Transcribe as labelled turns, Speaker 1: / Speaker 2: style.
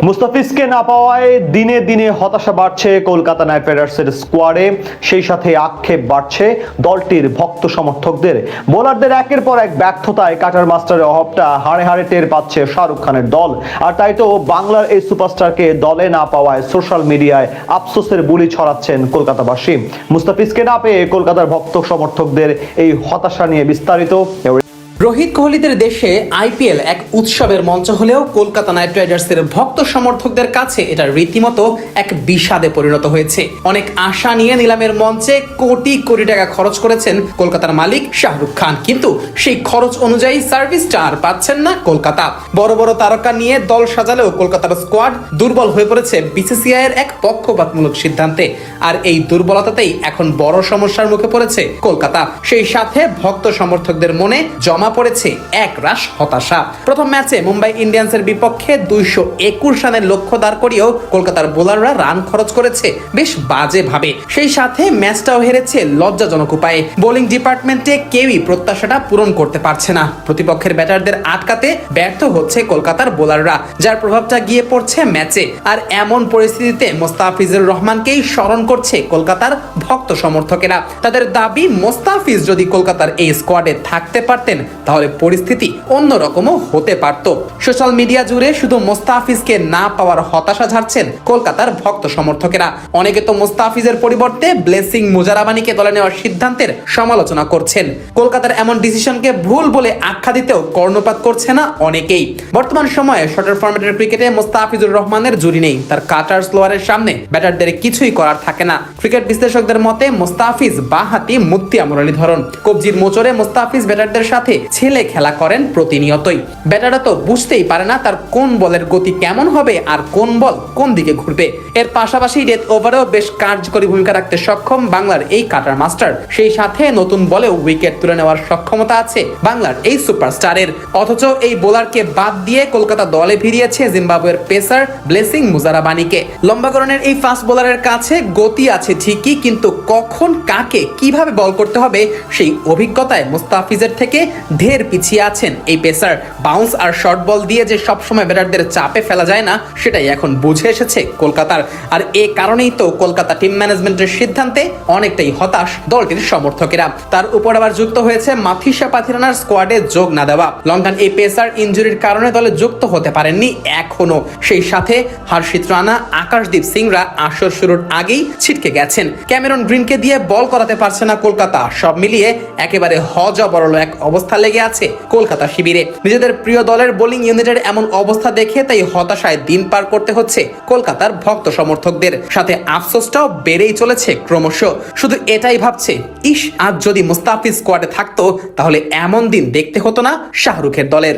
Speaker 1: মুস্তাফিজকে না পাওয়ায় দিনে দিনে হতাশা বাড়ছে কলকাতা নাইট রাইডার্সের স্কোয়াডে। সেই সাথে আক্ষেপ বাড়ছে দলটির ভক্ত সমর্থকদের। বোলারদের একের পর এক ব্যর্থতায় কাটার মাস্টারের অভাবটা হাড়ে হাড়ে টের পাচ্ছে শাহরুখ খানের দল। আর তাই তো বাংলার এই সুপারস্টারকে দলে না পাওয়ায় সোশ্যাল মিডিয়ায় আফসোসের বুলি ছড়াচ্ছেন কলকাতাবাসী। মুস্তাফিজকে না পেয়ে কলকাতার ভক্ত সমর্থকদের এই হতাশা নিয়ে বিস্তারিত।
Speaker 2: রোহিত কোহলিদের দেশে আইপিএল এক উৎসবের মঞ্চ হলেও কলকাতা নাইট রাইডার্সের ভক্ত সমর্থকদের কাছে এটা রীতিমতো এক বিষাদে পরিণত হয়েছে। অনেক আশা নিয়ে নিলামের মঞ্চে কোটি কোটি টাকা খরচ করেছেন কলকাতার মালিক শাহরুখ খান, কিন্তু সেই খরচ অনুযায়ী সার্ভিসটা আর পাচ্ছেন না কলকাতা। বড় বড় তারকা নিয়ে দল সাজালেও কলকাতার স্কোয়াড দুর্বল হয়ে পড়েছে বিসিসিআই এর এক পক্ষপাতমূলক সিদ্ধান্তে। আর এই দুর্বলতাতেই এখন বড় সমস্যার মুখে পড়েছে কলকাতা। সেই সাথে ভক্ত সমর্থকদের মনে জমা পড়েছে এক রাশ হতাশা। প্রথম ম্যাচে মুম্বাই ইন্ডিয়ান্সের বিপক্ষে 221 রানের লক্ষ্য দাঁড় করিয়েও কলকাতার বোলাররা রান খরচ করেছে বেশ বাজে ভাবে। সেই সাথে ম্যাচটাও হেরেছে লজ্জাজনক উপায়ে। বোলিং ডিপার্টমেন্টে কেউই প্রত্যাশাটা পূরণ করতে পারছে না। প্রতিপক্ষের ব্যাটারদের আটকাতে ব্যর্থ হচ্ছে কলকাতার বোলাররা, যার প্রভাবটা গিয়ে পড়ছে ম্যাচে। আর এমন পরিস্থিতিতে মোস্তাফিজুর রহমানকেই স্মরণ করছে কলকাতার ভক্ত সমর্থকেরা। তাদের দাবি, মোস্তাফিজ যদি কলকাতার এই স্কোয়াডে থাকতে পারতেন তাহলে পরিস্থিতি অন্যরকমও হতে পারত। সোশ্যাল মিডিয়া জুড়ে শুধু মোস্তাফিজকে না পাওয়ার হতাশা ঝাড়ছেন কলকাতার ভক্ত সমর্থকেরা। অনেকে তো মোস্তাফিজের পরিবর্তে ব্লেসিং মুজারাবানিকে দলে নেওয়ার সিদ্ধান্তের সমালোচনা করছেন। কলকাতার এমন ডিসিশনকে ভুল বলে আখ্যা দিতেও কর্ণপাত করছে না অনেকেই। বর্তমান সময়ে শর্টার ফরম্যাটের ক্রিকেটে মোস্তাফিজুর রহমানের জুড়ি নেই। তার কাটার স্লোয়ারের সামনে ব্যাটারদের কিছুই করার থাকে না। ক্রিকেট বিশ্লেষকদের মতে মোস্তাফিজ বাঁহাতি মুত্তিয়া মুরলীধরন। কবজির মোচড়ে মোস্তাফিজ ব্যাটারদের সাথে ছেলে খেলা করেন প্রতিনিয়তই। ব্যাটাররা তো বুঝতেই পারে না তার কোন বলের গতি কেমন হবে আর কোন বল কোন দিকে ঘুরবে। এর পাশাপাশি ডেথ ওভারেও বেশ কার্যকরী ভূমিকা রাখতে সক্ষম বাংলার এই কাটার মাস্টার। সেই সাথে নতুন বলেও উইকেট তুলে নেওয়ার সক্ষমতা আছে বাংলার এই সুপারস্টারের। অথচ এই বোলারকে বাদ দিয়ে কলকাতা দলে ফিরিয়েছে জিম্বাবুয়ের পেসার ব্লেসিং মুজারাবানিকে। লম্বাকরণের এই ফাস্ট বোলারের কাছে গতি আছে ঠিকই, কিন্তু কখন কাকে কিভাবে বল করতে হবে সেই অভিজ্ঞতায় মুস্তাফিজের থেকে ঢের পিছিয়ে আছেন এই পেসার। বাউন্স আর শর্ট বল দিয়ে যে সবসময় ব্যাটারদের চাপে ফেলা যায় না, সেটাই এখন বুঝে এসেছে কলকাতার। আর এ কারণেই তো কলকাতা টিম ম্যানেজমেন্টের সিদ্ধান্তে অনেকটাই হতাশ দলটির সমর্থকেরা। তার উপর আবার যুক্ত হয়েছে মাথিসা পাথিরানার স্কোয়াডে যোগ না দেওয়া। লঙ্কান এই পেসার ইনজুরির কারণে দলে যুক্ত হতে পারেননি এখনো। সেই সাথে হর্ষিত রানা, আকাশদীপ সিংরা আসর শুরুর আগেই ছিটকে গেছেন। ক্যামেরন গ্রিনকে দিয়ে বল করাতে পারছে না কলকাতা। সব মিলিয়ে একেবারে হযবরল এক অবস্থা লেগে আছে কলকাতা শিবিরে। নিজেদের প্রিয় দলের বোলিং ইউনিটের এমন অবস্থা দেখে তাই হতাশায় দিন পার করতে হচ্ছে কলকাতার ভক্ত সমর্থকদের। সাথে আফসোসটাও বেড়েই চলেছে ক্রমশ। শুধু এটাই ভাবছে, ইস, আজ যদি মুস্তাফিজ স্কোয়াডে থাকতো তাহলে এমন দিন দেখতে হতো না শাহরুখের দলের।